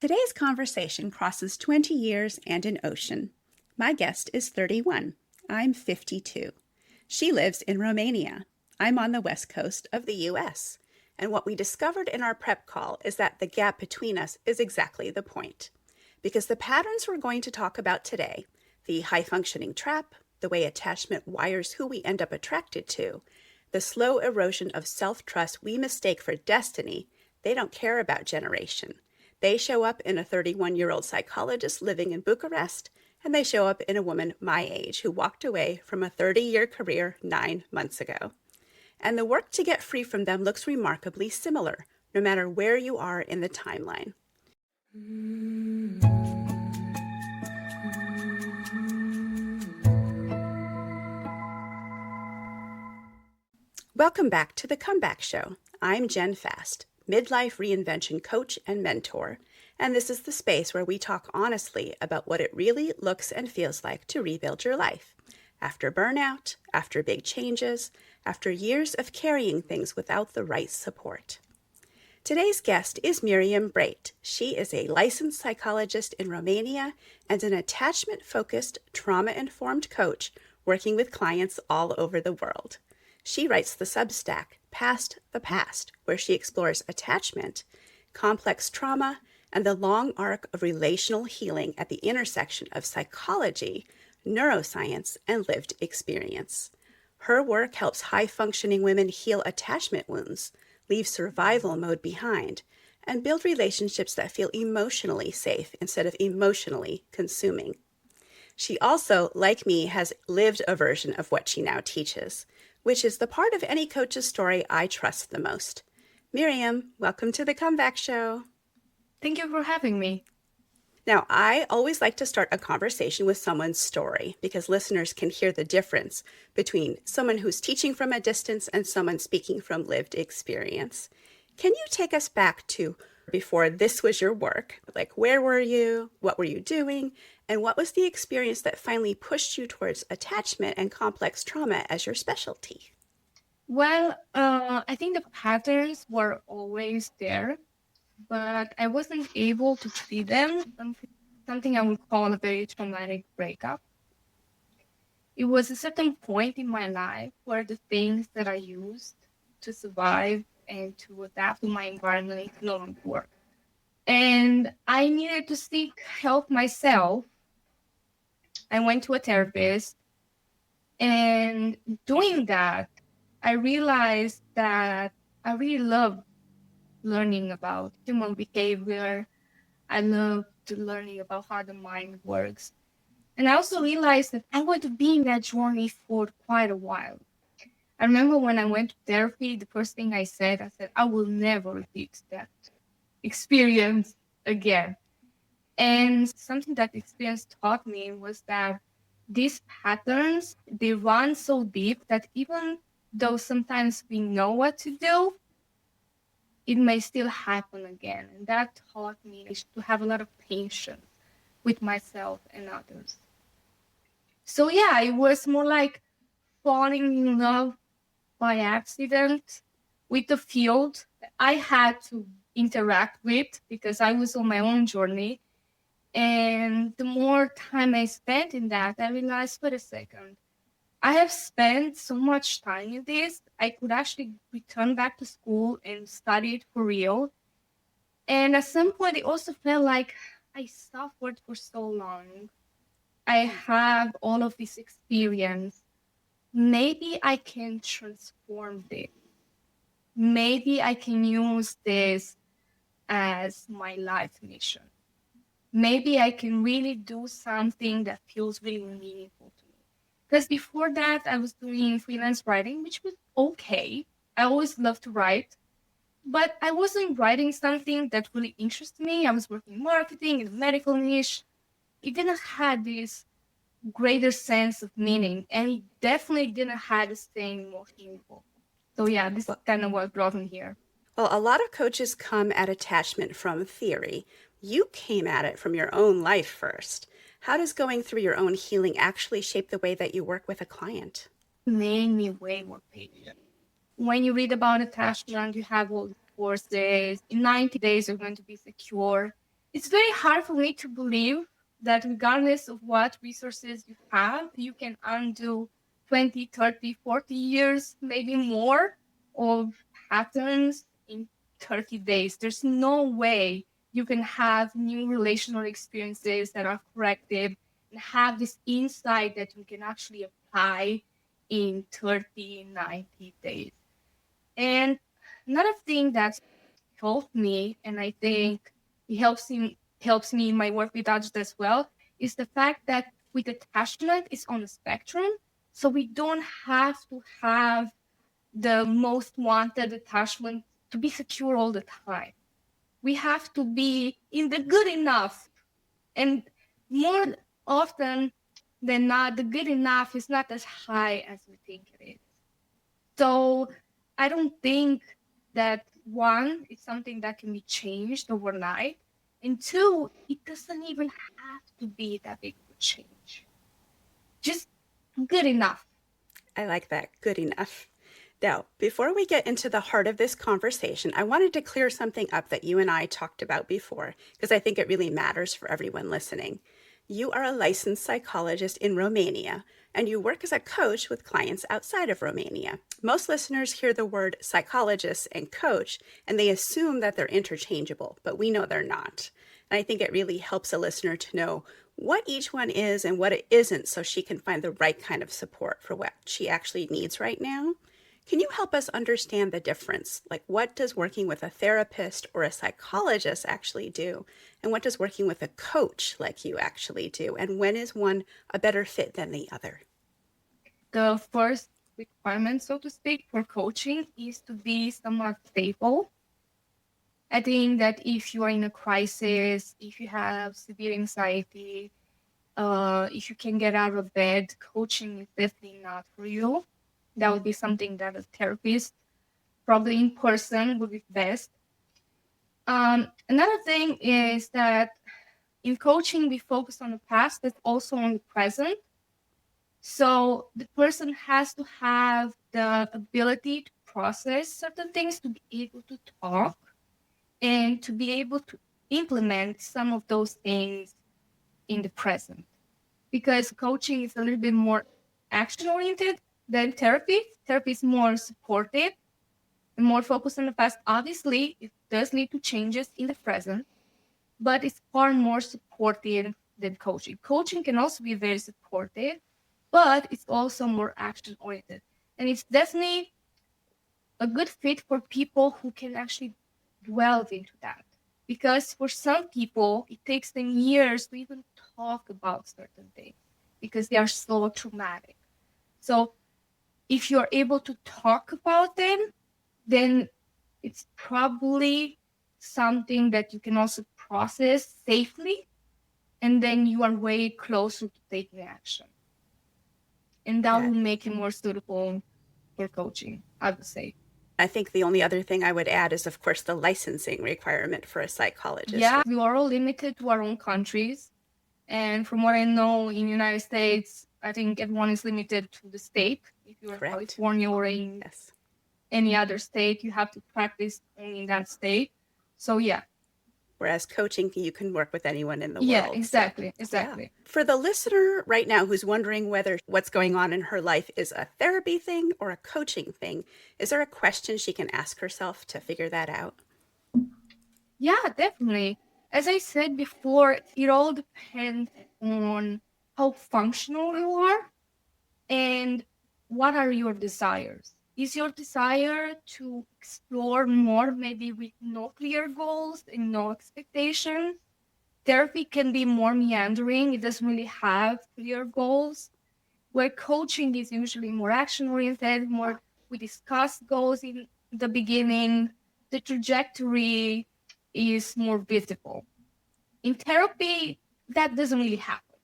Today's conversation crosses 20 years and an ocean. My guest is 31. I'm 52. She lives in Romania. I'm on the west coast of the US. And what we discovered in our prep call is that the gap between us is exactly the point. Because the patterns we're going to talk about today, the high-functioning trap, the way attachment wires who we end up attracted to, the slow erosion of self-trust we mistake for destiny, they don't care about generation. They show up in a 31-year-old psychologist living in Bucharest, and they show up in a woman my age who walked away from a 30-year career 9 months ago. And the work to get free from them looks remarkably similar, no matter where you are in the timeline. Welcome back to The Comeback Show. I'm Jenn, midlife reinvention coach and mentor, and this is the space where we talk honestly about what it really looks and feels like to rebuild your life. After burnout, after big changes, after years of carrying things without the right support. Today's guest is Miriam Brait. She is a licensed psychologist in Romania and an attachment-focused, trauma-informed coach working with clients all over the world. She writes the Substack, Past the Past, where she explores attachment, complex trauma, and the long arc of relational healing at the intersection of psychology, neuroscience, and lived experience. Her work helps high-functioning women heal attachment wounds, leave survival mode behind, and build relationships that feel emotionally safe instead of emotionally consuming. She also, like me, has lived a version of what she now teaches, which is the part of any coach's story I trust the most. Miriam, welcome to The Comeback Show. Thank you for having me. Now, I always like to start a conversation with someone's story because listeners can hear the difference between someone who's teaching from a distance and someone speaking from lived experience. Can you take us back to before this was your work? Like, where were you? What were you doing? And what was the experience that finally pushed you towards attachment and complex trauma as your specialty? Well, I think the patterns were always there, but I wasn't able to see them until something I would call a very traumatic breakup. It was a certain point in my life where the things that I used to survive and to adapt to my environment no longer worked. And I needed to seek help myself. I went to a therapist, and doing that, I realized that I really love learning about human behavior. I love learning about how the mind works. And I also realized that I want to be in that journey for quite a while. I remember when I went to therapy, the first thing I said, I will never repeat that experience again. And something that experience taught me was that these patterns, they run so deep that even though sometimes we know what to do, it may still happen again. And that taught me to have a lot of patience with myself and others. So yeah, it was more like falling in love by accident with the field I had to interact with because I was on my own journey. And the more time I spent in that, I realized, wait a second, I have spent so much time in this, I could actually return back to school and study it for real. And at some point, it also felt like I suffered for so long. I have all of this experience. Maybe I can transform this. Maybe I can use this as my life mission. Maybe I can really do something that feels really meaningful to me. Because before that, I was doing freelance writing, which was okay. I always loved to write, but I wasn't writing something that really interested me. I was working in marketing in a medical niche. It didn't have this greater sense of meaning, and it definitely didn't have the same more meaningful. So yeah, this is kind of what brought me here. Well, a lot of coaches come at attachment from theory. You came at it from your own life first. How does going through your own healing actually shape the way that you work with a client? It made me way more patient. When you read about attachment, you have all the courses. In 90 days, you're going to be secure. It's very hard for me to believe that regardless of what resources you have, you can undo 20, 30, 40 years, maybe more, of patterns in 30 days. There's no way you can have new relational experiences that are corrective and have this insight that you can actually apply in 30, 90 days. And another thing that helped me, and I think it helps me in my work with others as well, is the fact that with attachment it's on a spectrum. So we don't have to have the most wanted attachment to be secure all the time. We have to be in the good enough. And more often than not, the good enough is not as high as we think it is. So I don't think that one, it's something that can be changed overnight. And two, it doesn't even have to be that big of a change. Just good enough. I like that. Good enough. Now, before we get into the heart of this conversation, I wanted to clear something up that you and I talked about before, because I think it really matters for everyone listening. You are a licensed psychologist in Romania, and you work as a coach with clients outside of Romania. Most listeners hear the word psychologist and coach, and they assume that they're interchangeable, but we know they're not. And I think it really helps a listener to know what each one is and what it isn't so she can find the right kind of support for what she actually needs right now. Can you help us understand the difference? Like, what does working with a therapist or a psychologist actually do? And what does working with a coach like you actually do? And when is one a better fit than the other? The first requirement, so to speak, for coaching is to be somewhat stable. I think that if you are in a crisis, if you have severe anxiety, if you can get out of bed, coaching is definitely not for you. That would be something that a therapist, probably in person, would be best. Another thing is that in coaching, we focus on the past, but also on the present. So the person has to have the ability to process certain things, to be able to talk, and to be able to implement some of those things in the present. Because coaching is a little bit more action-oriented than therapy. Therapy is more supportive and more focused on the past. Obviously, it does lead to changes in the present, but it's far more supportive than coaching. Coaching can also be very supportive, but it's also more action-oriented. And it's definitely a good fit for people who can actually delve into that. Because for some people, it takes them years to even talk about certain things because they are so traumatic. So if you're able to talk about them, then it's probably something that you can also process safely, and then you are way closer to taking action. And that Yeah. will make it more suitable for coaching, I would say. I think the only other thing I would add is, of course, the licensing requirement for a psychologist. Yeah, we are all limited to our own countries. And from what I know, in the United States, I think everyone is limited to the state. If you're in Correct. California or in Yes. any other state, you have to practice only in that state. So yeah. Whereas coaching, you can work with anyone in the Yeah, world. exactly. So, Exactly. yeah. For the listener right now who's wondering whether what's going on in her life is a therapy thing or a coaching thing, is there a question she can ask herself to figure that out? Yeah, definitely. As I said before, it all depends on how functional you are and what are your desires. Is your desire to explore more, maybe with no clear goals and no expectations? Therapy can be more meandering, it doesn't really have clear goals. Where coaching is usually more action oriented, more we discuss goals in the beginning, the trajectory is more visible. In therapy, that doesn't really happen.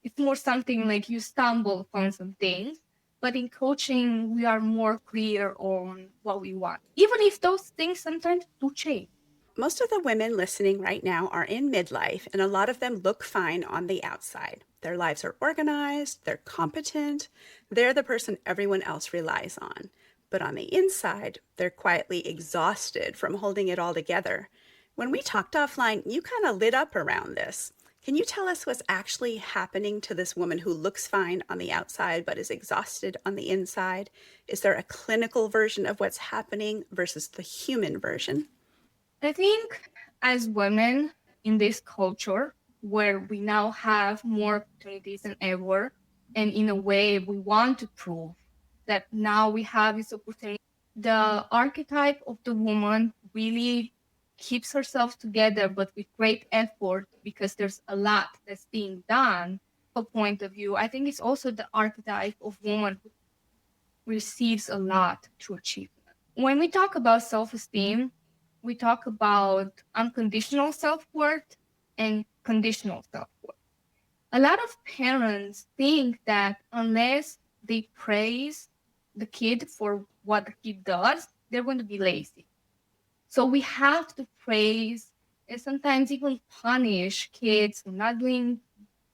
It's more something like you stumble upon some things, but in coaching, we are more clear on what we want, even if those things sometimes do change. Most of the women listening right now are in midlife, and a lot of them look fine on the outside. Their lives are organized, they're competent, they're the person everyone else relies on. But on the inside, they're quietly exhausted from holding it all together. When we talked offline, you kind of lit up around this. Can you tell us what's actually happening to this woman who looks fine on the outside but is exhausted on the inside? Is there a clinical version of what's happening versus the human version? I think as women in this culture, where we now have more opportunities than ever, and in a way we want to prove that now we have this opportunity, the archetype of the woman really keeps herself together, but with great effort because there's a lot that's being done. From a point of view, I think it's also the archetype of woman who receives a lot to achieve. When we talk about self-esteem, we talk about unconditional self-worth and conditional self-worth. A lot of parents think that unless they praise the kid for what the kid does, they're going to be lazy. So we have to praise and sometimes even punish kids for not doing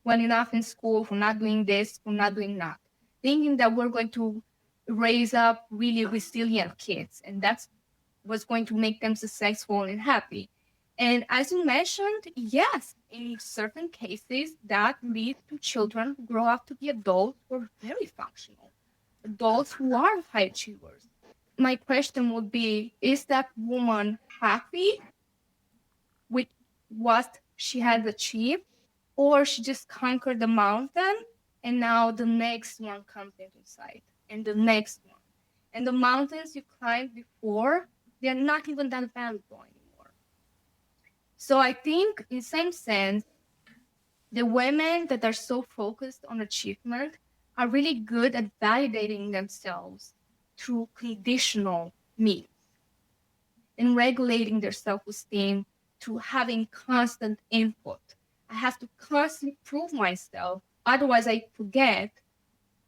well enough in school, for not doing this, for not doing that, thinking that we're going to raise up really resilient kids. And that's what's going to make them successful and happy. And as you mentioned, yes, in certain cases, that leads to children who grow up to be adults who are very functional, adults who are high achievers. My question would be, is that woman happy with what she has achieved, or she just conquered the mountain and now the next one comes into sight and the next one? And the mountains you climbed before, they're not even that valuable anymore. So I think in some sense, the women that are so focused on achievement are really good at validating themselves through conditional means and regulating their self-esteem through having constant input. I have to constantly prove myself, otherwise I forget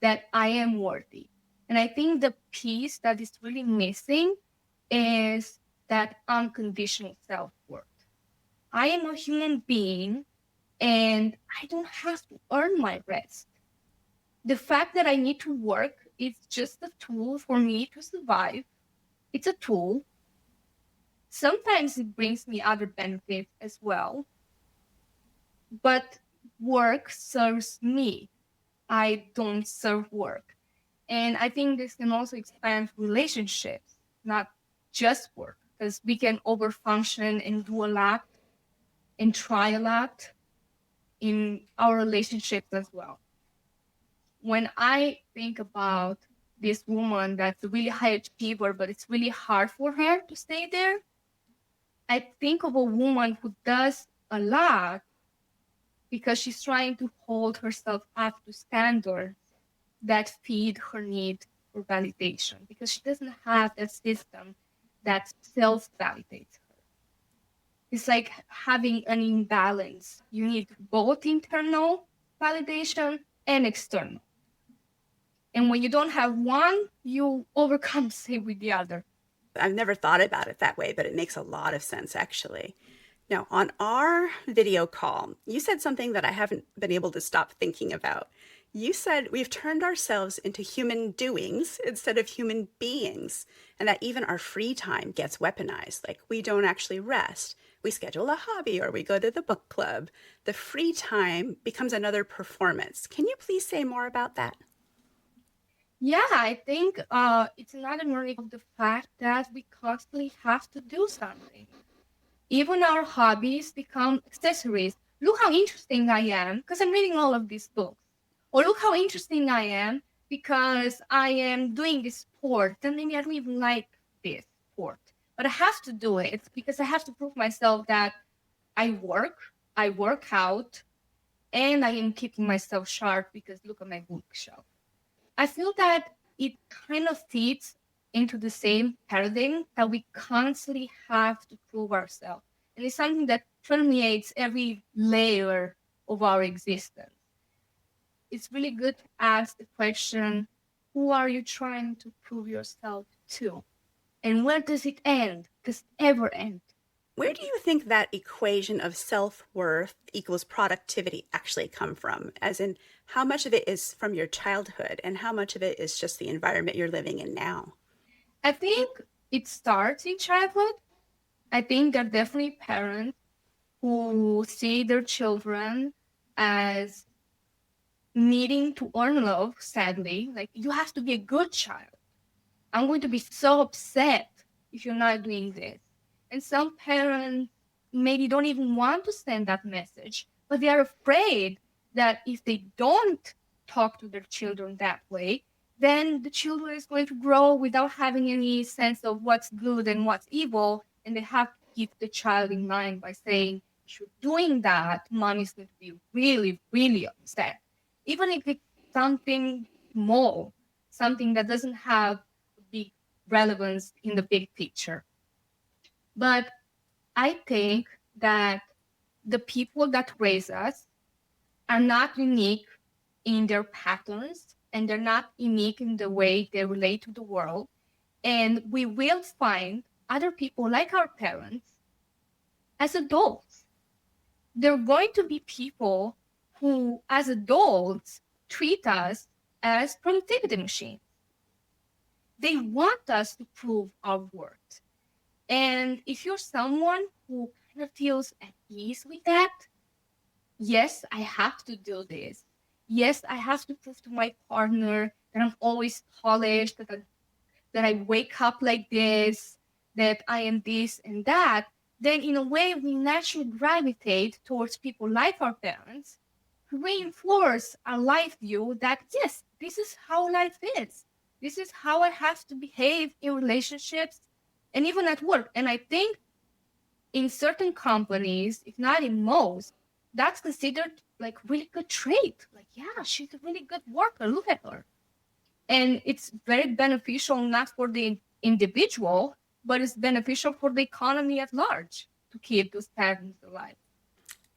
that I am worthy. And I think the piece that is really missing is that unconditional self-worth. I am a human being and I don't have to earn my rest. The fact that I need to work is just a tool for me to survive. It's a tool. Sometimes it brings me other benefits as well, but work serves me. I don't serve work. And I think this can also expand relationships, not just work, because we can overfunction and do a lot and try a lot in our relationships as well. When I think about this woman that's a really high achiever, but it's really hard for her to stay there, I think of a woman who does a lot because she's trying to hold herself up to standards that feed her need for validation, because she doesn't have a system that self-validates her. It's like having an imbalance. You need both internal validation and external. And when you don't have one, you overcompensate with the other. I've never thought about it that way, but it makes a lot of sense actually. Now, on our video call, you said something that I haven't been able to stop thinking about. You said we've turned ourselves into human doings instead of human beings, and that even our free time gets weaponized. Like we don't actually rest. We schedule a hobby or we go to the book club. The free time becomes another performance. Can you please say more about that? Yeah, I think it's another learning of the fact that we constantly have to do something. Even our hobbies become accessories. Look how interesting I am because I'm reading all of these books. Or look how interesting I am because I am doing this sport. And maybe I don't even like this sport. But I have to do it because I have to prove myself that I work out, and I am keeping myself sharp because look at my bookshelf. I feel that it kind of fits into the same paradigm that we constantly have to prove ourselves. And it's something that permeates every layer of our existence. It's really good to ask the question, who are you trying to prove yourself to? And where does it end? Does it ever end? Where do you think that equation of self-worth equals productivity actually come from? As in, how much of it is from your childhood and how much of it is just the environment you're living in now? I think it starts in childhood. I think there are definitely parents who see their children as needing to earn love, sadly. Like, you have to be a good child. I'm going to be so upset if you're not doing this. And some parents maybe don't even want to send that message, but they are afraid that if they don't talk to their children that way, then the children is going to grow without having any sense of what's good and what's evil. And they have to keep the child in mind by saying, if you're doing that, mom is going to be really, really upset. Even if it's something small, something that doesn't have big relevance in the big picture. But I think that the people that raise us are not unique in their patterns, and they're not unique in the way they relate to the world. And we will find other people like our parents as adults. There are going to be people who, as adults, treat us as productivity machines. They want us to prove our worth. And if you're someone who kind of feels at ease with that, yes, I have to do this. Yes, I have to prove to my partner that I'm always polished, that I wake up like this, that I am this and that. Then, in a way, we naturally gravitate towards people like our parents who reinforce our life view that, yes, this is how life is. This is how I have to behave in relationships and even at work. And I think in certain companies, if not in most, that's considered like really good trait. Like, yeah, she's a really good worker. Look at her. And it's very beneficial not for the individual, but it's beneficial for the economy at large to keep those patterns alive.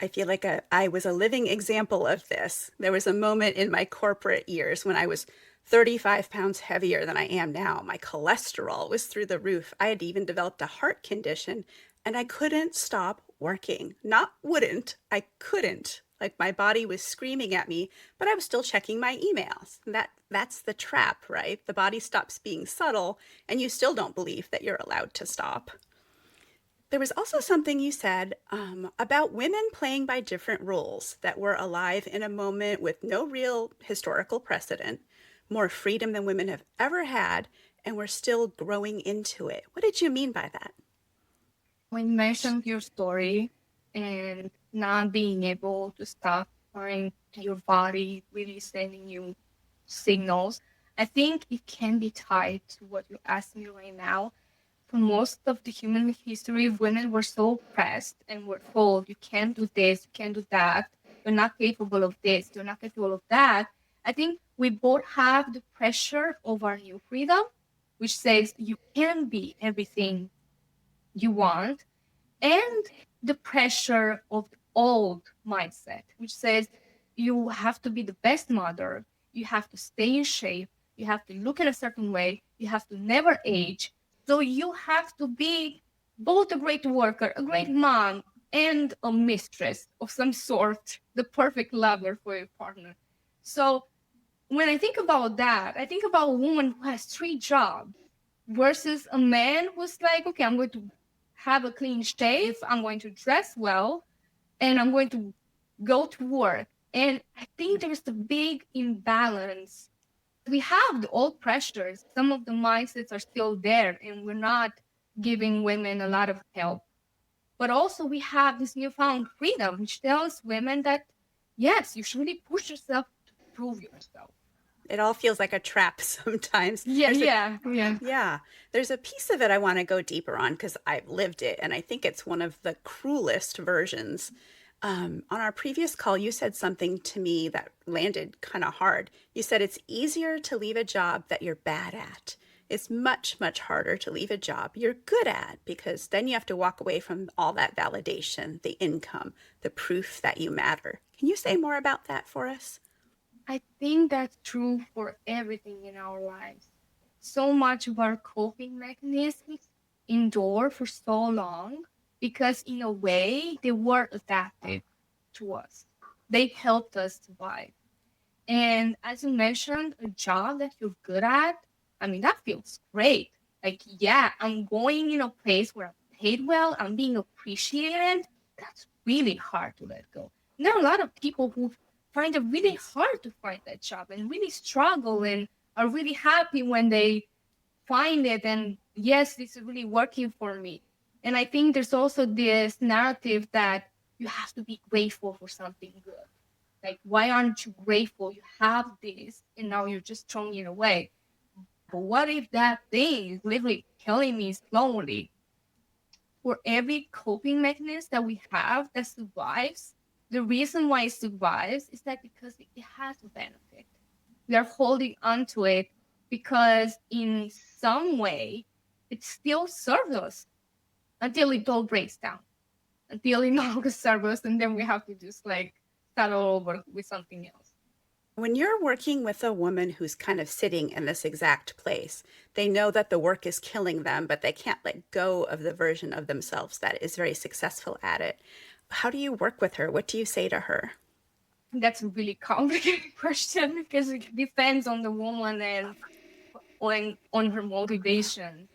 I feel like I was a living example of this. There was a moment in my corporate years when I was 35 pounds heavier than I am now. My cholesterol was through the roof. I had even developed a heart condition, and I couldn't stop working. Not wouldn't, I couldn't. Like, my body was screaming at me, but I was still checking my emails. That's the trap, right? The body stops being subtle, and you still don't believe that you're allowed to stop. There was also something you said about women playing by different rules, that we're alive in a moment with no real historical precedent, more freedom than women have ever had, and we're still growing into it. What did you mean by that? When you mentioned your story and not being able to stop find your body really sending you signals, I think it can be tied to what you asked me right now. For most of the human history, women were so oppressed and were told, you can't do this, you can't do that, you're not capable of this, you're not capable of that. I think we both have the pressure of our new freedom, which says you can be everything you want, and the pressure of the old mindset, which says you have to be the best mother, you have to stay in shape, you have to look in a certain way, you have to never age. So you have to be both a great worker, a great mom, and a mistress of some sort, the perfect lover for your partner. So when I think about that, I think about a woman who has three jobs versus a man who's like, okay, I'm going to have a clean shave, I'm going to dress well, and I'm going to go to work. And I think there's a big imbalance. We have the old pressures, some of the mindsets are still there, and we're not giving women a lot of help. But also, we have this newfound freedom, which tells women that, yes, you should really push yourself to prove yourself. It all feels like a trap sometimes. Yeah, yeah. Yeah, there's a piece of it I want to go deeper on because I've lived it, and I think it's one of the cruelest versions. On our previous call, you said something to me that landed kind of hard. You said it's easier to leave a job that you're bad at. It's much, much harder to leave a job you're good at because then you have to walk away from all that validation, the income, the proof that you matter. Can you say more about that for us? I think that's true for everything in our lives. So much of our coping mechanisms endure for so long because, in a way, they were adapted to us. They helped us survive. And as you mentioned, a job that you're good at, I mean, that feels great. Like, yeah, I'm going in a place where I'm paid well, I'm being appreciated, that's really hard to let go. And there are a lot of people who find it really hard to find that job and really struggle and are really happy when they find it and yes, this is really working for me. And I think there's also this narrative that you have to be grateful for something good. Like, why aren't you grateful? You have this and now you're just throwing it away. But what if that thing is literally killing me slowly? For every coping mechanism that we have that survives, the reason why it survives is that because it has a benefit. We are holding on to it because in some way it still serves us until it all breaks down, until it no longer serves us, and then we have to just like start all over with something else. When you're working with a woman who's kind of sitting in this exact place, they know that the work is killing them, but they can't let go of the version of themselves that is very successful at it. How do you work with her? What do you say to her? That's a really complicated question because it depends on the woman and on her motivation.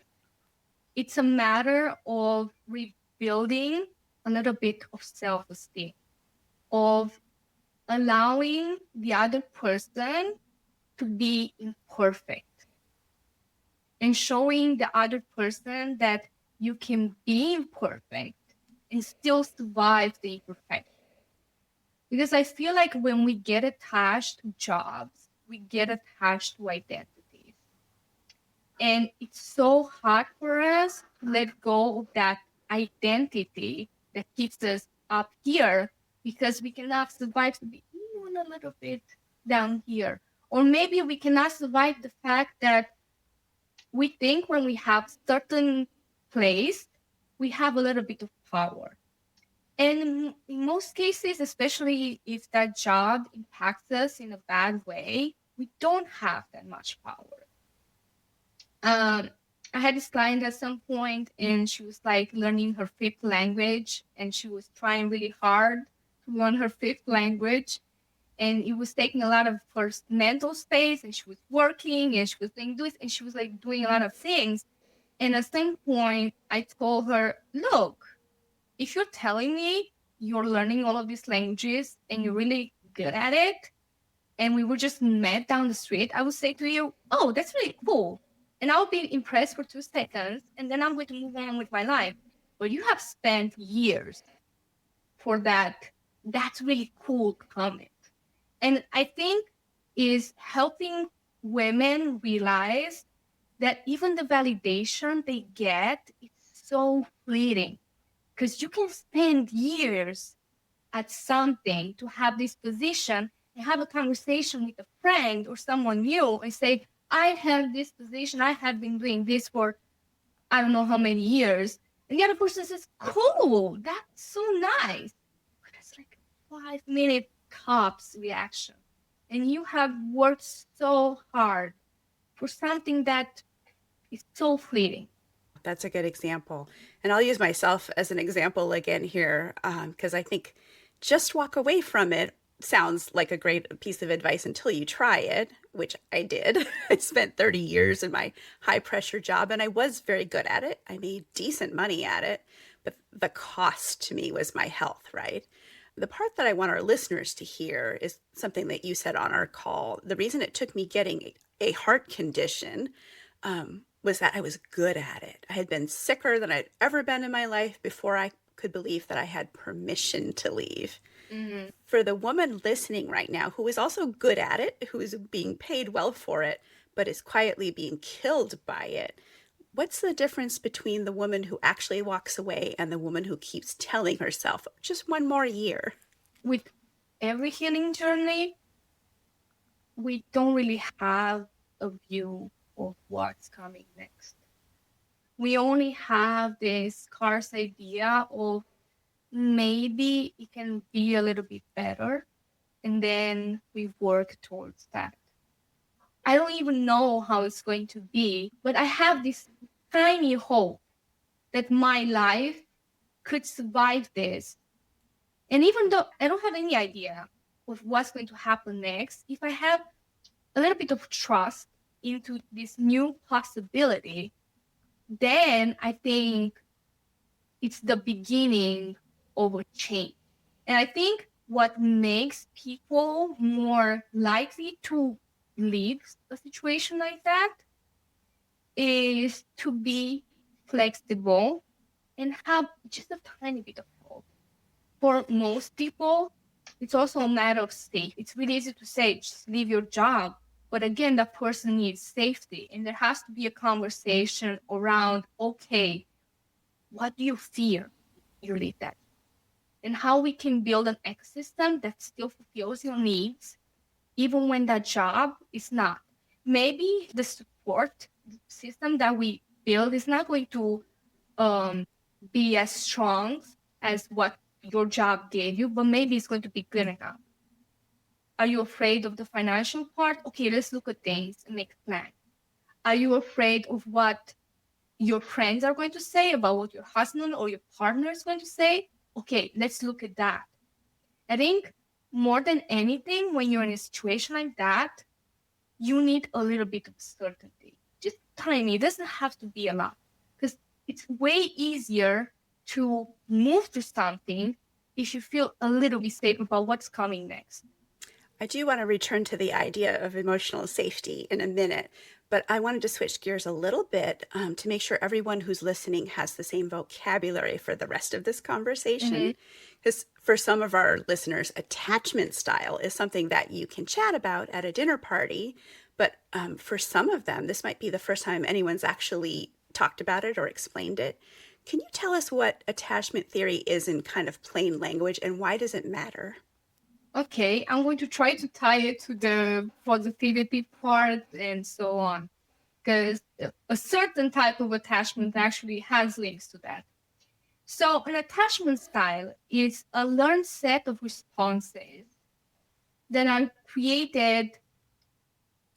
It's a matter of rebuilding a little bit of self-esteem, of allowing the other person to be imperfect and showing the other person that you can be imperfect and still survive the imperfection. Because I feel like when we get attached to jobs, we get attached to identities. And it's so hard for us to let go of that identity that keeps us up here because we cannot survive to be even a little bit down here. Or maybe we cannot survive the fact that we think when we have certain place, we have a little bit of power. And in most cases, especially if that job impacts us in a bad way, we don't have that much power. I had this client at some point, and she was like learning her fifth language, and she was trying really hard to learn her fifth language. And it was taking a lot of her mental space, and she was working, and she was doing this, and she was like doing a lot of things. And at some point, I told her, look, if you're telling me you're learning all of these languages and you're really good at it, and we were just met down the street, I would say to you, oh, that's really cool. And I'll be impressed for 2 seconds, and then I'm going to move on with my life. But you have spent years for that. That's really cool comment. And I think is helping women realize that even the validation they get is so fleeting. Because you can spend years at something to have this position and have a conversation with a friend or someone new and say, I have this position, I have been doing this for I don't know how many years. And the other person says, cool, that's so nice. But it's like a 5-minute tops reaction. And you have worked so hard for something that is so fleeting. That's a good example. And I'll use myself as an example again here, because I think just walk away from it sounds like a great piece of advice until you try it, which I did. I spent 30 years in my high pressure job and I was very good at it. I made decent money at it, but the cost to me was my health, right? The part that I want our listeners to hear is something that you said on our call. The reason it took me getting a heart condition was that I was good at it. I had been sicker than I'd ever been in my life before I could believe that I had permission to leave. Mm-hmm. For the woman listening right now who is also good at it, who is being paid well for it, but is quietly being killed by it, what's the difference between the woman who actually walks away and the woman who keeps telling herself, just one more year? With every healing journey, we don't really have a view of what's coming next. We only have this scarce idea of maybe it can be a little bit better, and then we work towards that. I don't even know how it's going to be, but I have this tiny hope that my life could survive this. And even though I don't have any idea of what's going to happen next, if I have a little bit of trust into this new possibility, then I think it's the beginning of a change. And I think what makes people more likely to leave a situation like that is to be flexible and have just a tiny bit of hope. For most people, it's also a matter of safety. It's really easy to say, just leave your job. But again, that person needs safety. And there has to be a conversation around, okay, what do you fear you leave that? And how we can build an ecosystem that still fulfills your needs, even when that job is not. Maybe the support system that we build is not going to be as strong as what your job gave you, but maybe it's going to be good enough. Are you afraid of the financial part? Okay, let's look at things and make a plan. Are you afraid of what your friends are going to say, about what your husband or your partner is going to say? Okay, let's look at that. I think more than anything, when you're in a situation like that, you need a little bit of certainty. Just tiny. It doesn't have to be a lot, because it's way easier to move to something if you feel a little bit safe about what's coming next. I do want to return to the idea of emotional safety in a minute, but I wanted to switch gears a little bit to make sure everyone who's listening has the same vocabulary for the rest of this conversation. Because for some of our listeners, attachment style is something that you can chat about at a dinner party, but for some of them, this might be the first time anyone's actually talked about it or explained it. Can you tell us what attachment theory is in kind of plain language, and why does it matter? Okay, I'm going to try to tie it to the positivity part and so on, because a certain type of attachment actually has links to that. So an attachment style is a learned set of responses that are created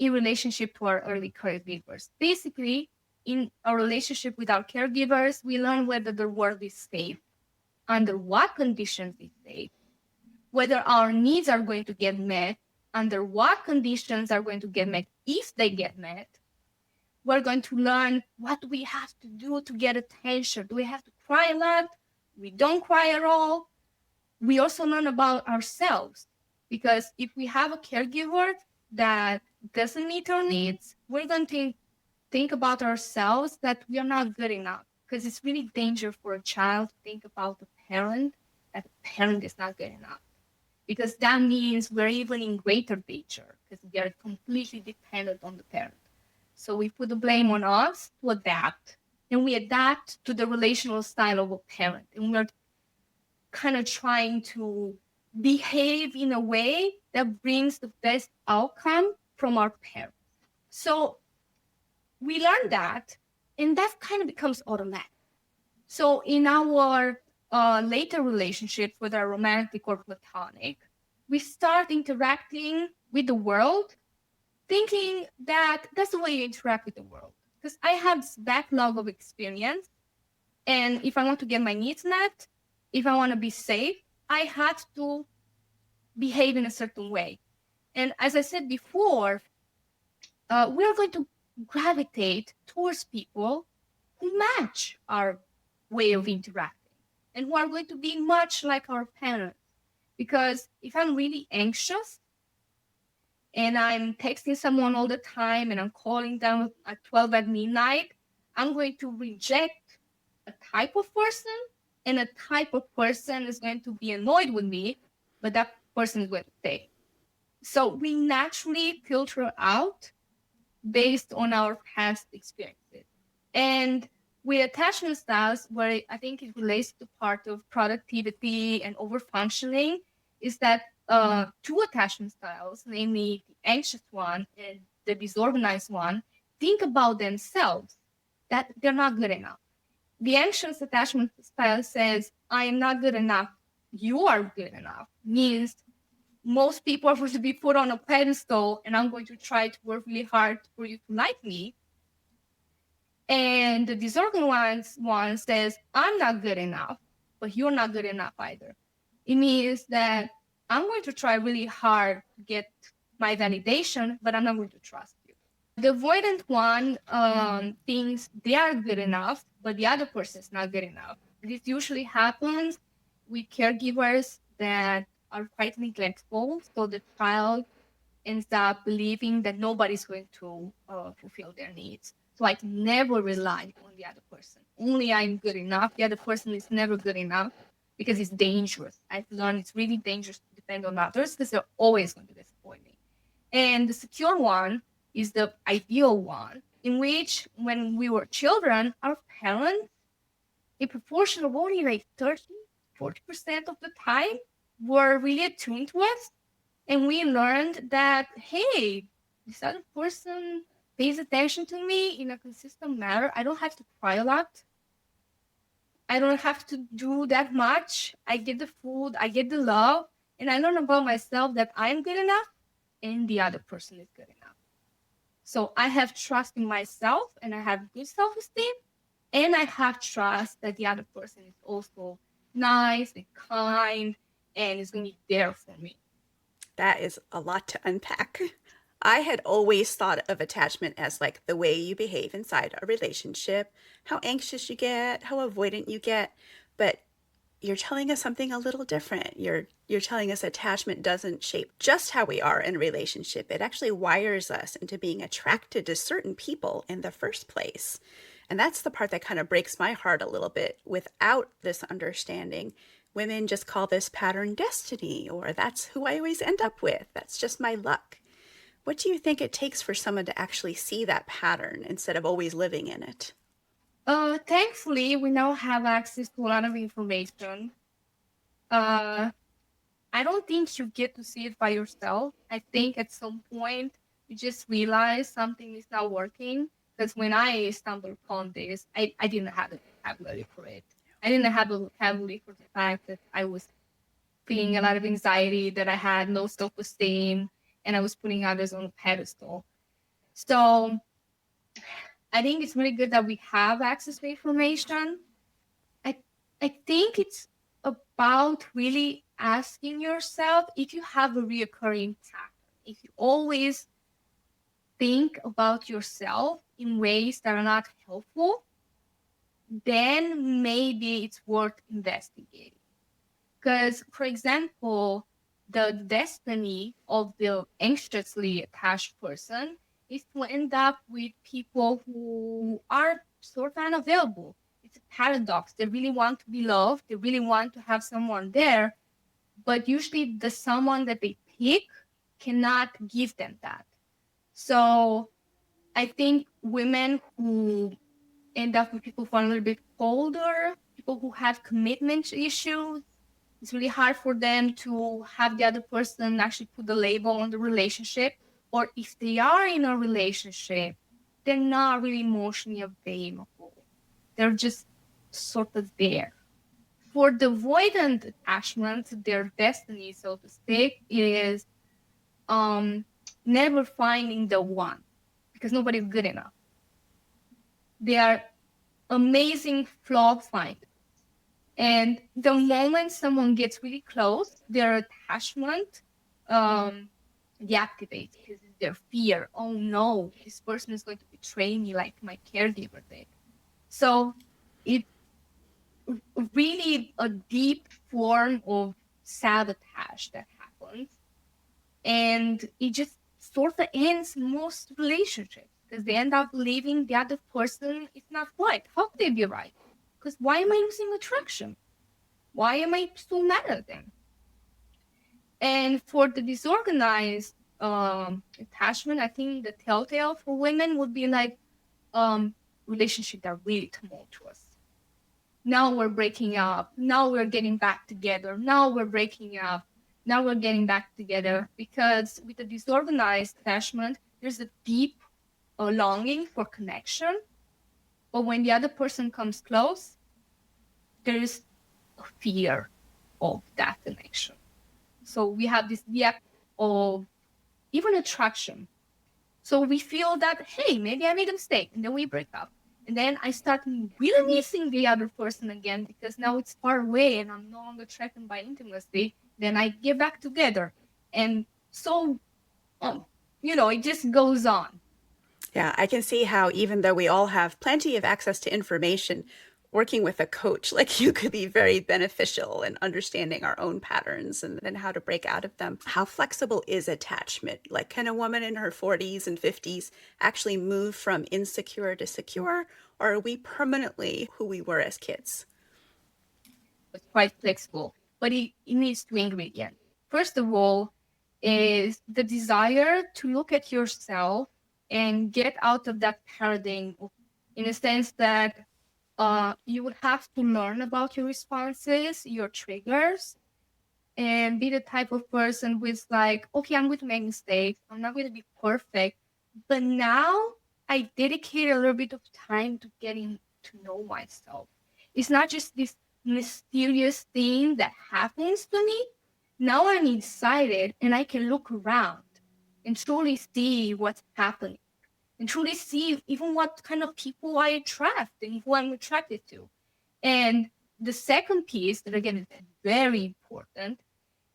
in relationship to our early caregivers. Basically, in a relationship with our caregivers, we learn whether the world is safe, under what conditions it's safe, whether our needs are going to get met, under what conditions are going to get met, if they get met. We're going to learn what we have to do to get attention. Do we have to cry a lot? We don't cry at all. We also learn about ourselves, because if we have a caregiver that doesn't meet our needs, we're going to think about ourselves that we are not good enough, because it's really dangerous for a child to think about a parent that the parent is not good enough, because that means we're even in greater danger, because we are completely dependent on the parent. So we put the blame on us to adapt, and we adapt to the relational style of a parent, and we're kind of trying to behave in a way that brings the best outcome from our parents. So we learn that, and that kind of becomes automatic. So in our later relationships, whether romantic or platonic, we start interacting with the world thinking that that's the way you interact with the world. Because I have this backlog of experience, and if I want to get my needs met, if I want to be safe, I have to behave in a certain way. And as I said before, we are going to gravitate towards people who match our way of interacting and who are going to be much like our parents. Because if I'm really anxious and I'm texting someone all the time and I'm calling them at 12 at midnight, I'm going to reject a type of person, and a type of person is going to be annoyed with me, but that person is going to stay. So we naturally filter out based on our past experiences. And with attachment styles, where I think it relates to part of productivity and overfunctioning, is that two attachment styles, namely the anxious one and the disorganized one, think about themselves that they're not good enough. The anxious attachment style says, I am not good enough, you are good enough, means most people are going to be put on a pedestal, and I'm going to try to work really hard for you to like me. And the disorganized one says, I'm not good enough, but you're not good enough either. It means that I'm going to try really hard to get my validation, but I'm not going to trust you. The avoidant one thinks they are good enough, but the other person is not good enough. This usually happens with caregivers that are quite neglectful. So the child ends up believing that nobody's going to fulfill their needs. So I can never rely on the other person. Only I'm good enough. The other person is never good enough because it's dangerous. I've learned it's really dangerous to depend on others because they're always going to disappoint me. And the secure one is the ideal one, in which when we were children, our parents, a proportion of only like 30-40% of the time, were really attuned to us. And we learned that, hey, this other person pays attention to me in a consistent manner. I don't have to cry a lot. I don't have to do that much. I get the food, I get the love, and I learn about myself that I'm good enough and the other person is good enough. So I have trust in myself and I have good self-esteem, and I have trust that the other person is also nice and kind and is going to be there for me. That is a lot to unpack. I had always thought of attachment as like the way you behave inside a relationship, how anxious you get, how avoidant you get, but you're telling us something a little different. You're telling us attachment doesn't shape just how we are in a relationship. It actually wires us into being attracted to certain people in the first place. And that's the part that kind of breaks my heart a little bit. Without this understanding, women just call this pattern destiny, or that's who I always end up with. That's just my luck. What do you think it takes for someone to actually see that pattern instead of always living in it? Thankfully, we now have access to a lot of information. Uh, I don't think you get to see it by yourself. I think at some point you just realize something is not working. Because when I stumbled upon this, I didn't have the vocabulary for it. I didn't have the vocabulary for the fact that I was feeling a lot of anxiety, that I had low self-esteem, and I was putting others on a pedestal. So I think it's really good that we have access to information. I I think it's about really asking yourself if you have a reoccurring pattern, if you always think about yourself in ways that are not helpful, then maybe it's worth investigating. Because, for example, the destiny of the anxiously attached person is to end up with people who are sort of unavailable. It's a paradox. They really want to be loved, they really want to have someone there, but usually the someone that they pick cannot give them that. So I think women who end up with people who are a little bit older, people who have commitment issues, it's really hard for them to have the other person actually put the label on the relationship. Or if they are in a relationship, they're not really emotionally available. They're just sort of there. For the avoidant attachment, their destiny, so to speak, is never finding the one because nobody's good enough. They are amazing flaw finders. And the moment someone gets really close, their attachment deactivates because it's their fear. Oh no, this person is going to betray me like my caregiver did. So it's really a deep form of sabotage that happens. And it just sort of ends most relationships because they end up believing the other person is not right. How could they be right? Because why am I losing attraction? Why am I so mad at them? And for the disorganized attachment, I think the telltale for women would be like relationships that are really tumultuous. Now we're breaking up. Now we're getting back together. Now we're breaking up. Now we're getting back together. Because with the disorganized attachment, there's a deep longing for connection. But when the other person comes close, there is a fear of that connection. So we have this depth of even attraction. So we feel that, hey, maybe I made a mistake, and then we break up. And then I start really missing the other person again because now it's far away and I'm no longer threatened by intimacy. Then I get back together. And so, it just goes on. Yeah, I can see how even though we all have plenty of access to information, working with a coach like you could be very beneficial in understanding our own patterns and then how to break out of them. How flexible is attachment? Like, can a woman in her 40s and 50s actually move from insecure to secure, or are we permanently who we were as kids? It's quite flexible, but it needs two ingredients. First of all, is the desire to look at yourself and get out of that paradigm in a sense that you would have to learn about your responses, your triggers, and be the type of person who is like, okay, I'm going to make mistakes. I'm not going to be perfect. But now I dedicate a little bit of time to getting to know myself. It's not just this mysterious thing that happens to me. Now I'm excited and I can look around and truly see what's happening and truly see even what kind of people I attract and who I'm attracted to. And the second piece that again is very important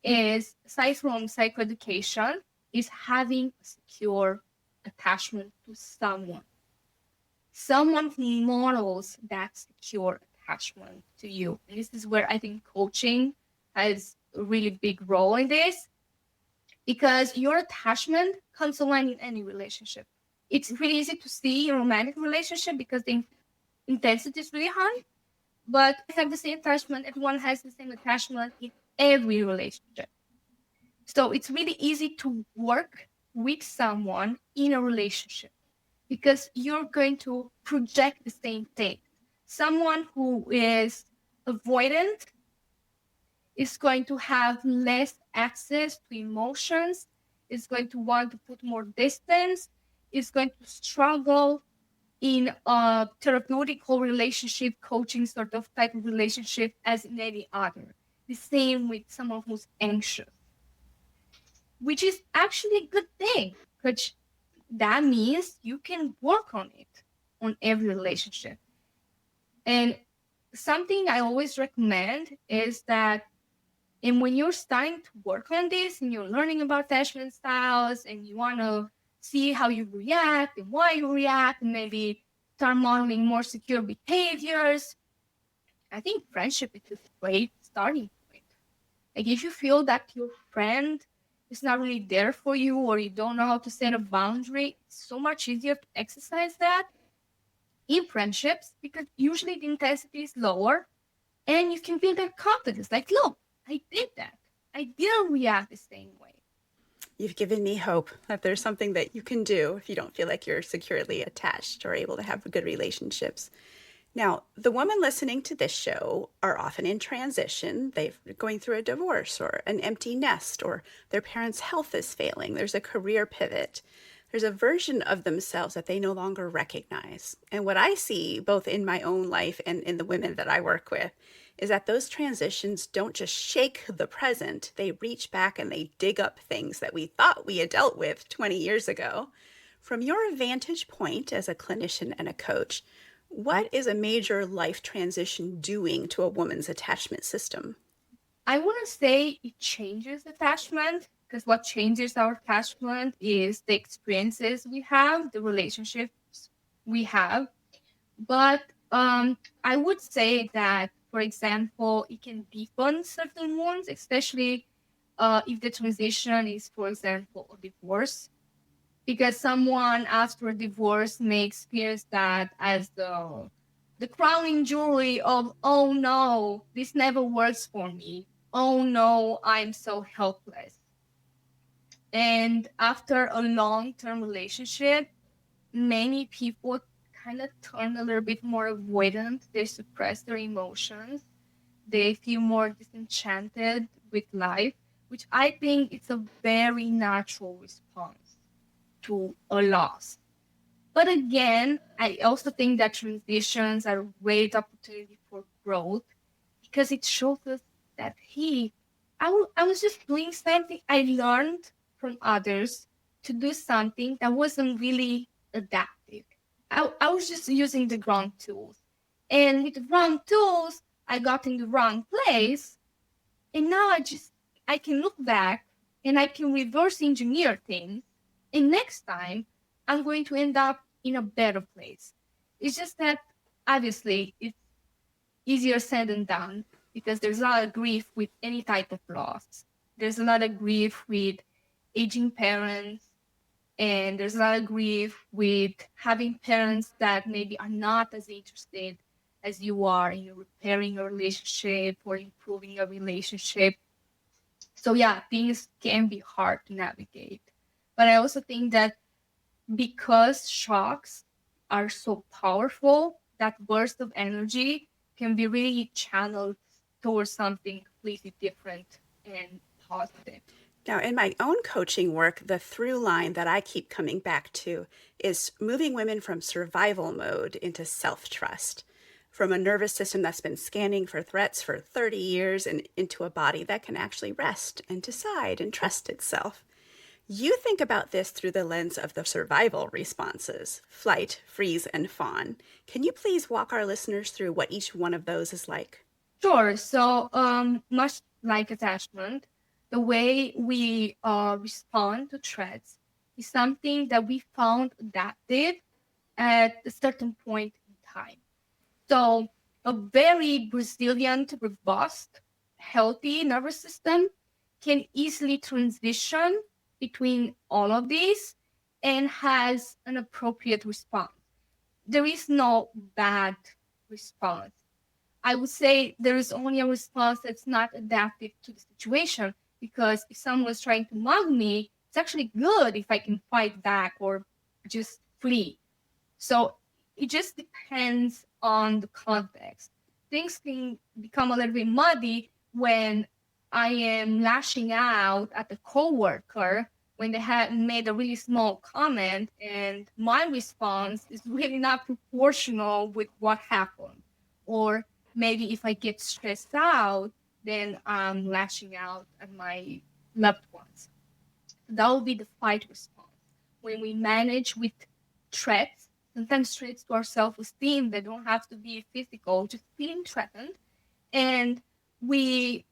is, aside from psychoeducation, is having a secure attachment to someone who models that secure attachment to you. And this is where I think coaching has a really big role in this, because your attachment comes along in any relationship. It's really easy to see a romantic relationship because the intensity is really high, but I have the same attachment. Everyone has the same attachment in every relationship. So it's really easy to work with someone in a relationship because you're going to project the same thing. Someone who is avoidant is going to have less access to emotions, is going to want to put more distance, is going to struggle in a therapeutical relationship, coaching sort of type of relationship as in any other. The same with someone who's anxious, which is actually a good thing, because that means you can work on it on every relationship. And something I always recommend is that, and when you're starting to work on this and you're learning about attachment styles and you want to see how you react and why you react and maybe start modeling more secure behaviors, I think friendship is a great starting point. Like if you feel that your friend is not really there for you or you don't know how to set a boundary, it's so much easier to exercise that in friendships because usually the intensity is lower and you can build that confidence. Like, look, I did that. I didn't react the same way. You've given me hope that there's something that you can do if you don't feel like you're securely attached or able to have good relationships. Now, the women listening to this show are often in transition. They're going through a divorce or an empty nest, or their parents' health is failing. There's a career pivot. There's a version of themselves that they no longer recognize. And what I see, both in my own life and in the women that I work with, is that those transitions don't just shake the present, they reach back and they dig up things that we thought we had dealt with 20 years ago. From your vantage point as a clinician and a coach, what is a major life transition doing to a woman's attachment system? I wouldn't say it changes attachment, because what changes our attachment is the experiences we have, the relationships we have. But I would say that, for example, it can deepen certain wounds, especially if the transition is, for example, a divorce. Because someone after a divorce may experience that as the crowning jewelry of, oh no, this never works for me. Oh no, I'm so helpless. And after a long-term relationship, many people kind of turn a little bit more avoidant. They suppress their emotions. They feel more disenchanted with life, which I think it's a very natural response to a loss. But again, I also think that transitions are a great opportunity for growth because it shows us that, hey, I was just doing something I learned from others to do something that wasn't really adaptive. I was just using the wrong tools. And with the wrong tools, I got in the wrong place. And now I can look back and I can reverse engineer things. And next time, I'm going to end up in a better place. It's just that obviously it's easier said than done because there's a lot of grief with any type of loss. There's a lot of grief with aging parents, and there's a lot of grief with having parents that maybe are not as interested as you are in repairing a relationship or improving a relationship. So yeah, things can be hard to navigate. But I also think that because shocks are so powerful, that burst of energy can be really channeled towards something completely different and positive. Now, in my own coaching work, the through line that I keep coming back to is moving women from survival mode into self trust, from a nervous system that's been scanning for threats for 30 years and into a body that can actually rest and decide and trust itself. You think about this through the lens of the survival responses: flight, freeze, and fawn. Can you please walk our listeners through what each one of those is like? Sure. So, much like attachment, the way we respond to threats is something that we found adaptive at a certain point in time. So, a very resilient, robust, healthy nervous system can easily transition between all of these and has an appropriate response. There is no bad response. I would say there is only a response that's not adaptive to the situation, because if someone's trying to mug me, it's actually good if I can fight back or just flee. So it just depends on the context. Things can become a little bit muddy when I am lashing out at a coworker when they had made a really small comment and my response is really not proportional with what happened. Or maybe if I get stressed out, then I'm lashing out at my loved ones. That will be the fight response. When we manage with threats, sometimes threats to our self-esteem, they don't have to be physical, just feeling threatened. And we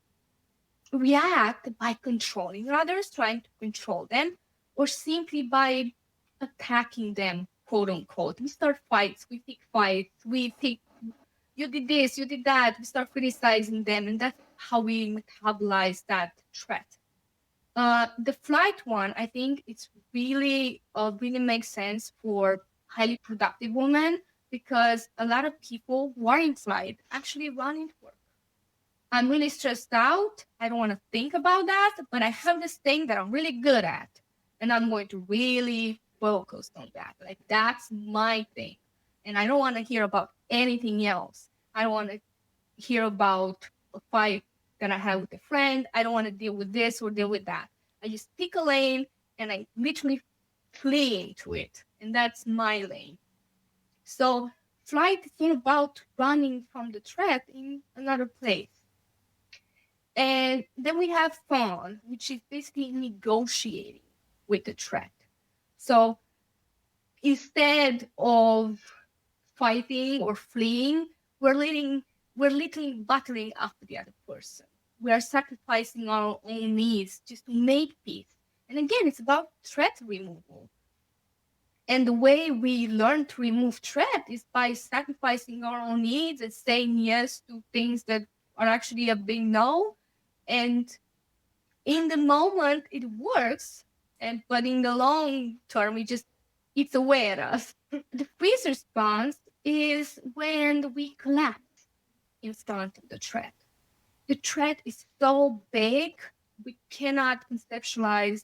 react by controlling others, trying to control them, or simply by attacking them, quote unquote. We start fights, we pick fights, we pick, you did this, you did that, we start criticizing them, and that's how we metabolize that threat. The flight one, I think it's really makes sense for highly productive women, because a lot of people who are in flight actually run into work. I'm really stressed out. I don't want to think about that, but I have this thing that I'm really good at, and I'm going to really focus on that. Like, that's my thing. And I don't want to hear about anything else. I don't want to hear about a fight that I have with a friend. I don't want to deal with this or deal with that. I just pick a lane and I literally flee into it. And that's my lane. So flight is all about running from the threat in another place. And then we have fawn, which is basically negotiating with the threat. So instead of fighting or fleeing, we're literally battling after the other person. We are sacrificing our own needs just to make peace. And again, it's about threat removal. And the way we learn to remove threat is by sacrificing our own needs and saying yes to things that are actually a big no. And in the moment, it works. But in the long term, it just eats away at us. The freeze response is when we collapse in front of the threat. The threat is so big, we cannot conceptualize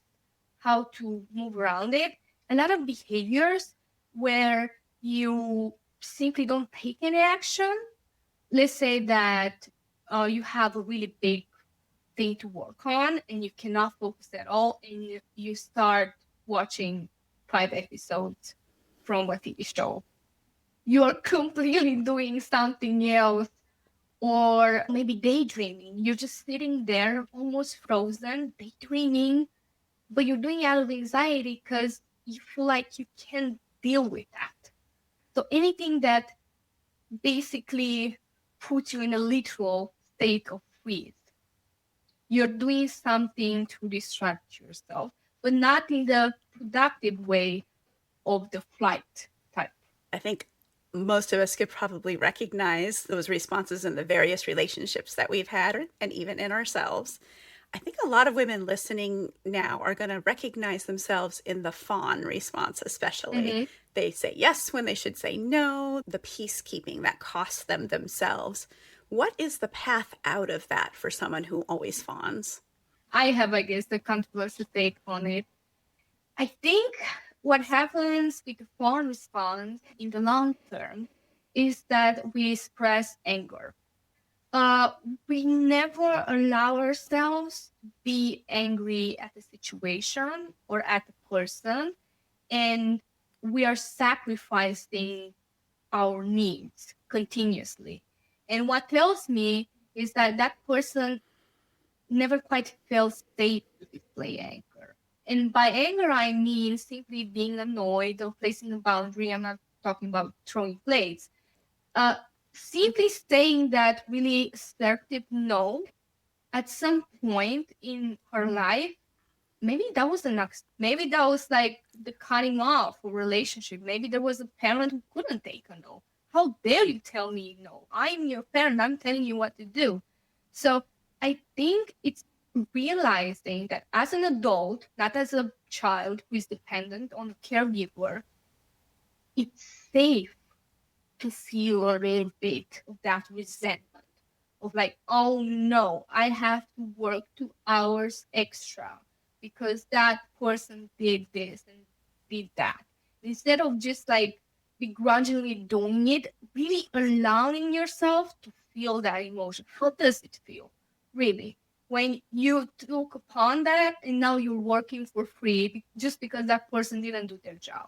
how to move around it. A lot of behaviors where you simply don't take any action. Let's say that you have a really big thing to work on and you cannot focus at all, and you start watching 5 episodes from a TV show. You are completely doing something else, or maybe daydreaming. You're just sitting there almost frozen, daydreaming, but you're doing it out of anxiety because you feel like you can't deal with that. So anything that basically puts you in a literal state of freeze, you're doing something to distract yourself, but not in the productive way of the flight type. I think most of us could probably recognize those responses in the various relationships that we've had and even in ourselves. I think a lot of women listening now are going to recognize themselves in the fawn response, especially. Mm-hmm. They say yes when they should say no, the peacekeeping that costs them themselves. What is the path out of that for someone who always fawns? I have, I guess, the controversial take on it. I think what happens with the fawn response in the long term is that we express anger. Uh, we never allow ourselves to be angry at the situation or at the person, and we are sacrificing our needs continuously. And what tells me is that that person never quite felt safe to display anger. And by anger, I mean simply being annoyed or placing a boundary. I'm not talking about throwing plates. Uh, Simply saying that really assertive no at some point in her life, maybe that was maybe that was like the cutting off a relationship. Maybe there was a parent who couldn't take a no. How dare you tell me no? I'm your parent. I'm telling you what to do. So I think it's realizing that as an adult, not as a child who is dependent on a caregiver, it's safe to feel a little bit of that resentment of like, oh no, I have to work 2 hours extra because that person did this and did that. Instead of just like begrudgingly doing it, really allowing yourself to feel that emotion. How does it feel? Really? When you took upon that and now you're working for free just because that person didn't do their job.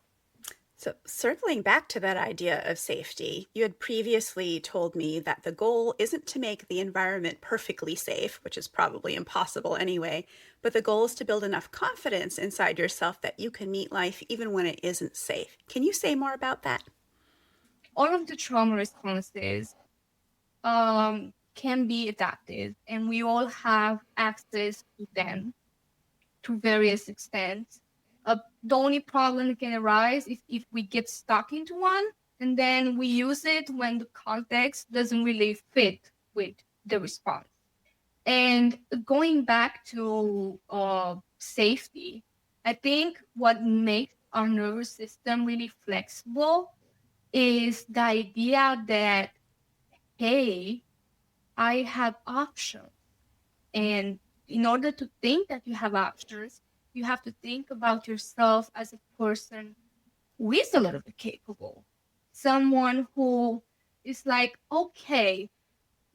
So, circling back to that idea of safety, you had previously told me that the goal isn't to make the environment perfectly safe, which is probably impossible anyway, but the goal is to build enough confidence inside yourself that you can meet life even when it isn't safe. Can you say more about that? All of the trauma responses can be adaptive, and we all have access to them to various extents. The only problem that can arise is if we get stuck into one, and then we use it when the context doesn't really fit with the response. And going back to safety, I think what makes our nervous system really flexible is the idea that, hey, I have options. And in order to think that you have options, you have to think about yourself as a person who is a little bit capable. Someone who is like, okay,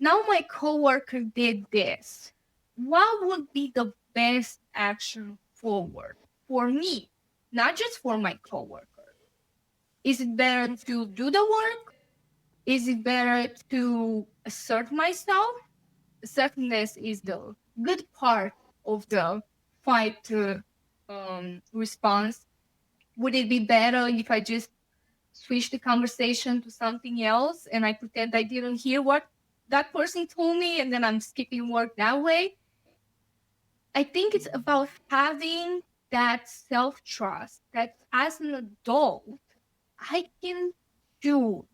now my coworker did this. What would be the best action forward for me, not just for my coworker? Is it better to do the work? Is it better to assert myself? Assertiveness is the good part of the fight response. Would it be better if I just switch the conversation to something else and I pretend I didn't hear what that person told me and then I'm skipping work that way? I think it's about having that self-trust that as an adult, I can do,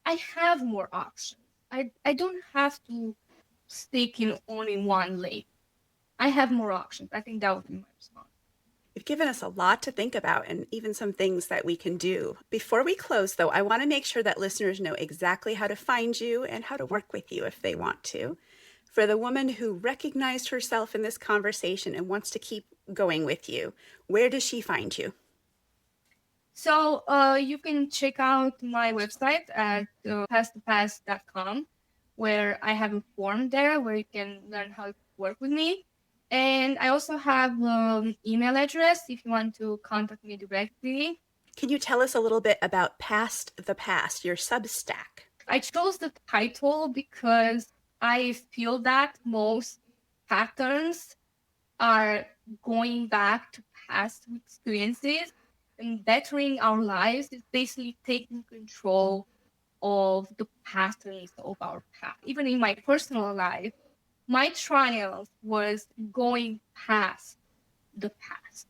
I have more options. I don't have to stick in only one lane. I have more options. I think that would be my response. You've given us a lot to think about and even some things that we can do. Before we close, though, I want to make sure that listeners know exactly how to find you and how to work with you if they want to. For the woman who recognized herself in this conversation and wants to keep going with you, where does she find you? So you can check out my website at pastthepass.com, where I have a form there where you can learn how to work with me. And I also have an email address if you want to contact me directly. Can you tell us a little bit about Past the Past, your Substack? I chose the title because I feel that most patterns are going back to past experiences, and bettering our lives is basically taking control of the patterns of our past. Even in my personal life, my triumph was going past the past,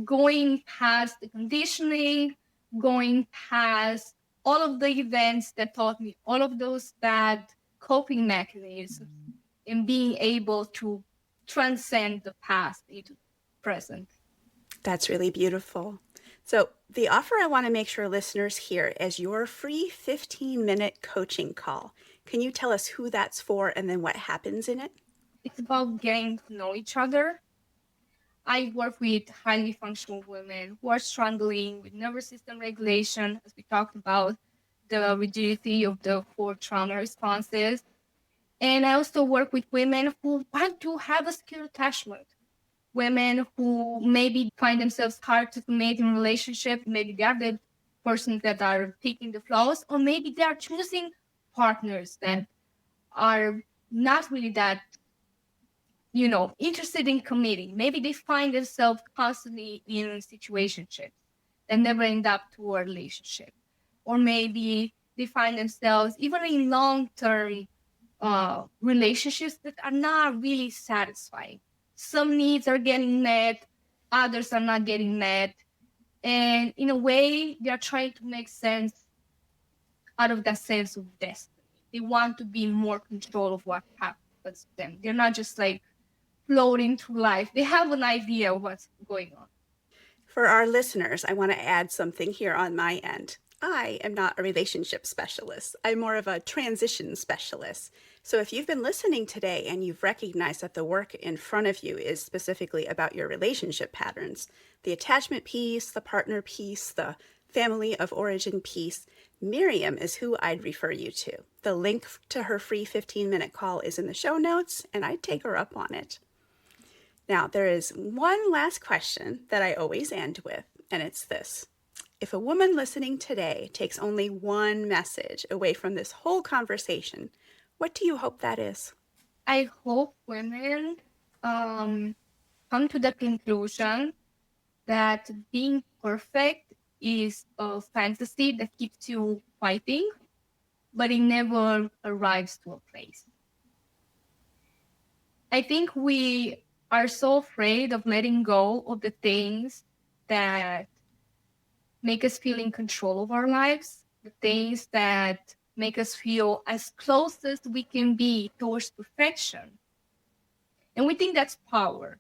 going past the conditioning, going past all of the events that taught me all of those bad coping mechanisms and being able to transcend the past into the present. That's really beautiful. So, the offer I want to make sure listeners hear is your free 15-minute coaching call. Can you tell us who that's for and then what happens in it? It's about getting to know each other. I work with highly functional women who are struggling with nervous system regulation, as we talked about, the rigidity of the 4 trauma responses. And I also work with women who want to have a secure attachment, women who maybe find themselves hard to commit in relationship. Maybe they are the persons that are picking the flaws, or maybe they are choosing partners that are not really that, interested in committing. Maybe they find themselves constantly in situationships that never end up to a relationship. Or maybe they find themselves even in long-term relationships that are not really satisfying. Some needs are getting met, others are not getting met. And in a way, they are trying to make sense out of that sense of destiny. They want to be in more control of what happens to them. They're not just like floating through life. They have an idea of what's going on. For our listeners, I want to add something here on my end. I am not a relationship specialist. I'm more of a transition specialist. So if you've been listening today and you've recognized that the work in front of you is specifically about your relationship patterns, the attachment piece, the partner piece, the family of origin piece, Miriam is who I'd refer you to. The link to her free 15-minute call is in the show notes, and I'd take her up on it. Now, there is one last question that I always end with, and it's this. If a woman listening today takes only one message away from this whole conversation, what do you hope that is? I hope women come to the conclusion that being perfect is a fantasy that keeps you fighting, but it never arrives to a place. I think we are so afraid of letting go of the things that make us feel in control of our lives, the things that make us feel as close as we can be towards perfection. And we think that's power.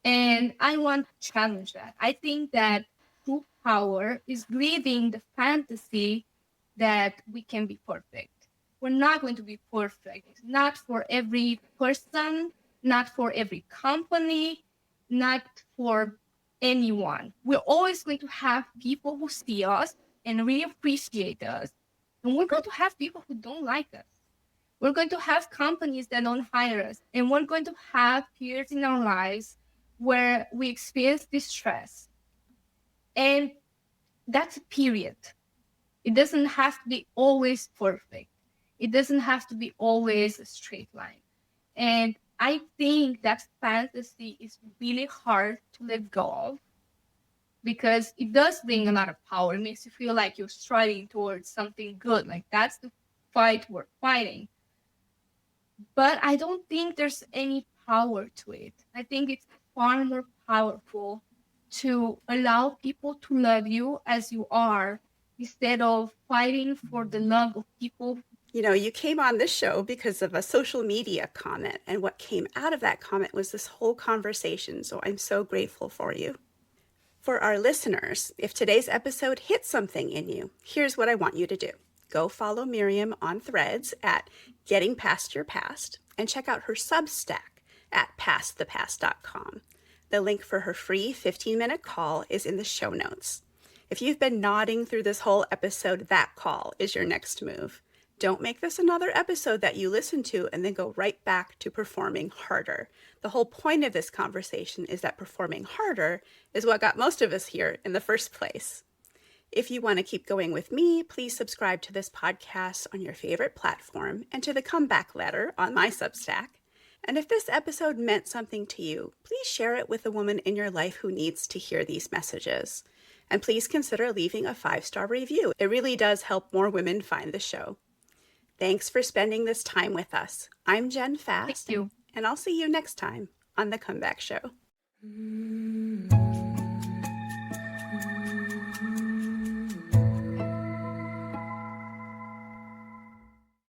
And I want to challenge that. I think that true power is living the fantasy that we can be perfect. We're not going to be perfect, not for every person, not for every company, not for anyone. We're always going to have people who see us and really appreciate us. And we're going to have people who don't like us. We're going to have companies that don't hire us. And we're going to have periods in our lives where we experience distress. And that's a period. It doesn't have to be always perfect. It doesn't have to be always a straight line. And I think that fantasy is really hard to let go of because it does bring a lot of power. It makes you feel like you're striving towards something good. Like that's the fight we're fighting. But I don't think there's any power to it. I think it's far more powerful to allow people to love you as you are instead of fighting for the love of people. You know, you came on this show because of a social media comment, and what came out of that comment was this whole conversation. So I'm so grateful for you. For our listeners, if today's episode hit something in you, here's what I want you to do. Go follow Miriam on Threads at Getting Past Your Past and check out her Substack at pastthepast.com. The link for her free 15-minute call is in the show notes. If you've been nodding through this whole episode, that call is your next move. Don't make this another episode that you listen to and then go right back to performing harder. The whole point of this conversation is that performing harder is what got most of us here in the first place. If you want to keep going with me, please subscribe to this podcast on your favorite platform and to the comeback letter on my Substack. And if this episode meant something to you, please share it with a woman in your life who needs to hear these messages. And please consider leaving a 5-star review. It really does help more women find the show. Thanks for spending this time with us. I'm Jenn Fast. Thank you. And I'll see you next time on The Comeback Show.